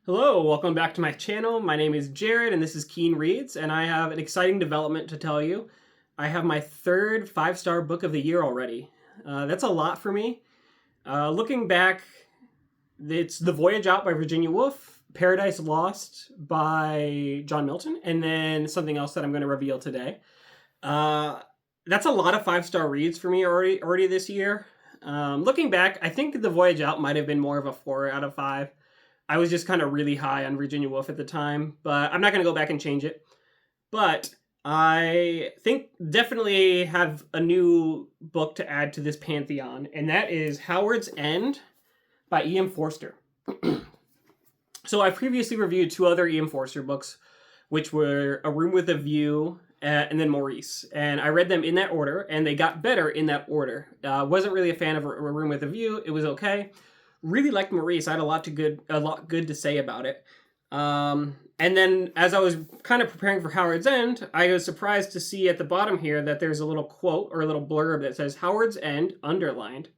Hello, welcome back to my channel. My name is Jared and this is Keen Reads, and I have an exciting development to tell you. I have my third 5-star book of the year already. That's a lot for me. Looking back, it's The Voyage Out by Virginia Woolf, Paradise Lost by John Milton, and then something else that I'm going to reveal today. That's a lot of 5-star reads for me already this year. Looking back, I think The Voyage Out might have been more of a 4 out of 5. I was just kind of really high on Virginia Woolf at the time, but I'm not going to go back and change it. But I think definitely have a new book to add to this pantheon, and that is Howard's End by EM Forster. So I previously reviewed 2 other EM Forster books, which were A Room with a View and then Maurice. And I read them in that order, and they got better in that order. Wasn't really a fan of A Room with a View. It was okay. Really liked Maurice. I had a lot good to say about it. And then as I was kind of preparing for Howard's End, I was surprised to see at the bottom here that there's a little quote or a little blurb that says Howard's End, underlined,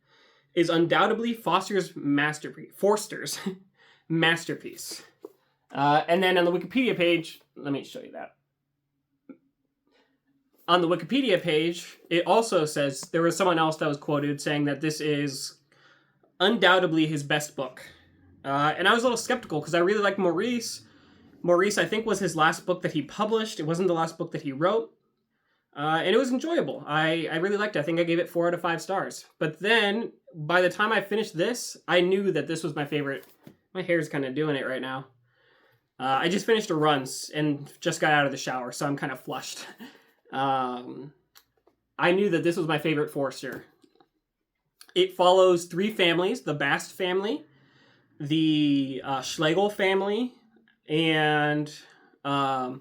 is undoubtedly Forster's masterpiece. Masterpiece. And then on the Wikipedia page, let me show you that. On the Wikipedia page, it also says there was someone else that was quoted saying that this is undoubtedly his best book. And I was a little skeptical because I really like Maurice. Maurice, I think, was his last book that he published. It wasn't the last book that he wrote. And it was enjoyable. I really liked it. I think I gave it 4 out of 5 stars. But then, by the time I finished this, I knew that this was my favorite. My hair's kind of doing it right now. I just finished a run and just got out of the shower, so I'm kind of flushed. I knew that this was my favorite Forster. It follows 3 families: the Bast family, the Schlegel family, and the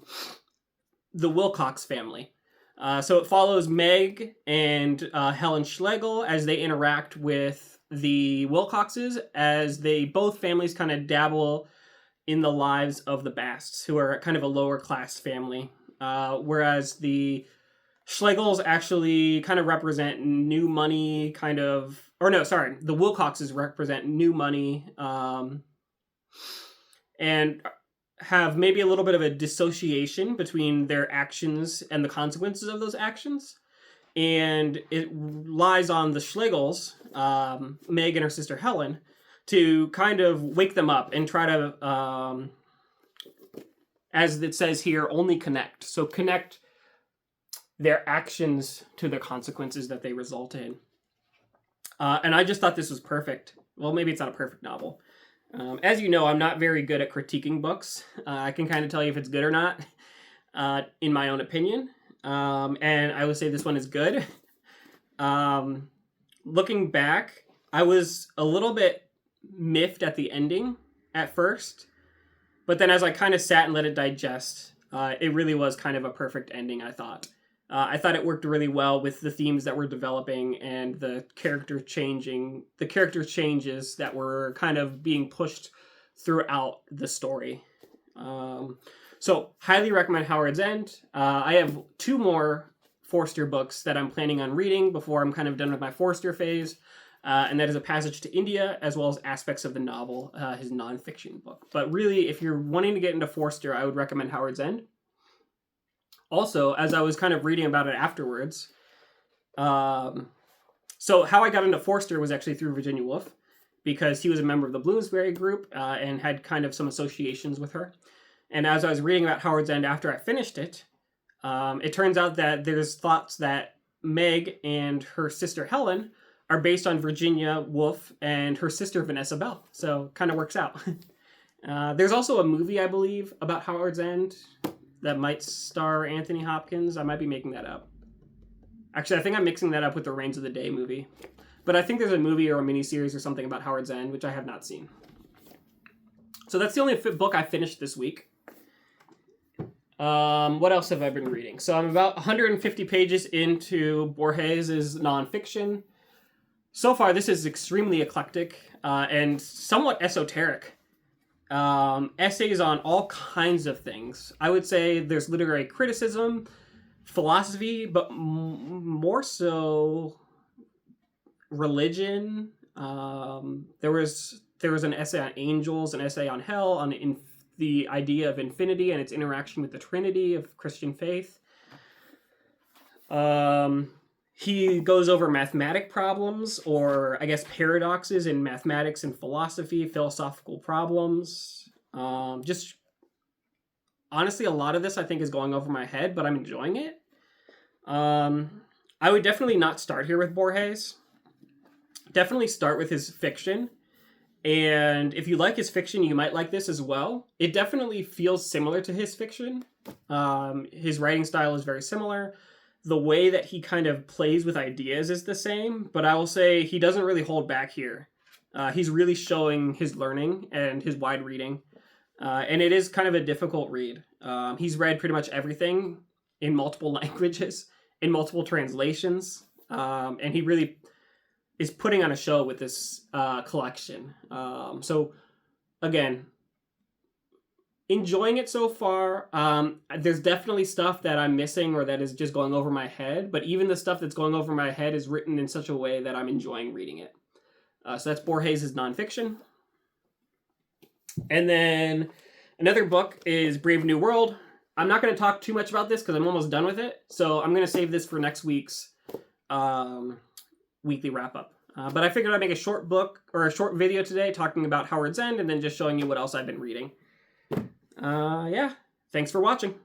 Wilcox family. So it follows Meg and Helen Schlegel as they interact with the Wilcoxes, as they both families kind of dabble in the lives of the Basts, who are kind of a lower class family, whereas the Schlegels actually kind of represent new money, the Wilcoxes represent new money, and have maybe a little bit of a dissociation between their actions and the consequences of those actions. And it lies on the Schlegels, Meg and her sister Helen, to kind of wake them up and try to, as it says here, only connect. So connect their actions to the consequences that they result in. And I just thought this was perfect. Well, maybe it's not a perfect novel. As you know, I'm not very good at critiquing books. I can kind of tell you if it's good or not, in my own opinion. And I would say this one is good. Looking back, I was a little bit miffed at the ending at first. But then as I kind of sat and let it digest, it really was kind of a perfect ending, I thought. I thought it worked really well with the themes that we're developing and the character changes that were kind of being pushed throughout the story. So highly recommend Howard's End. I have 2 more Forster books that I'm planning on reading before I'm kind of done with my Forster phase. And that is A Passage to India, as well as aspects of the novel, his nonfiction book. But really, if you're wanting to get into Forster, I would recommend Howard's End. Also, as I was kind of reading about it afterwards, so how I got into Forster was actually through Virginia Woolf, because he was a member of the Bloomsbury group and had kind of some associations with her. And as I was reading about Howard's End after I finished it, it turns out that there's thoughts that Meg and her sister Helen are based on Virginia Woolf and her sister Vanessa Bell. So kind of works out. There's also a movie, I believe, about Howard's End that might star Anthony Hopkins. I might be making that up. Actually, I think I'm mixing that up with the Reigns of the Day movie. But I think there's a movie or a miniseries or something about Howard's End, which I have not seen. So that's the only book I finished this week. What else have I been reading? So I'm about 150 pages into Borges' nonfiction. So far, this is extremely eclectic and somewhat esoteric. Essays on all kinds of things. I would say there's literary criticism, philosophy, but more so religion. There was there was an essay on angels, an essay on hell, on the idea of infinity and its interaction with the Trinity of Christian faith. He goes over mathematic problems, or I guess paradoxes in mathematics and philosophy, philosophical problems. Just honestly, a lot of this I think is going over my head, but I'm enjoying it. I would definitely not start here with Borges. Definitely start with his fiction. And if you like his fiction, you might like this as well. It definitely feels similar to his fiction. His writing style is very similar. The way that he kind of plays with ideas is the same, but I will say he doesn't really hold back here. He's really showing his learning and his wide reading. And it is kind of a difficult read. He's read pretty much everything in multiple languages, in multiple translations. And he really is putting on a show with this collection. So, again, enjoying it so far. There's definitely stuff that I'm missing or that is just going over my head, but even the stuff that's going over my head is written in such a way that I'm enjoying reading it. So that's Borges' nonfiction. And then another book is Brave New World. I'm not going to talk too much about this because I'm almost done with it, so I'm going to save this for next week's weekly wrap-up. But I figured I'd make a short book or a short video today talking about Howard's End and then just showing you what else I've been reading. Yeah, thanks for watching.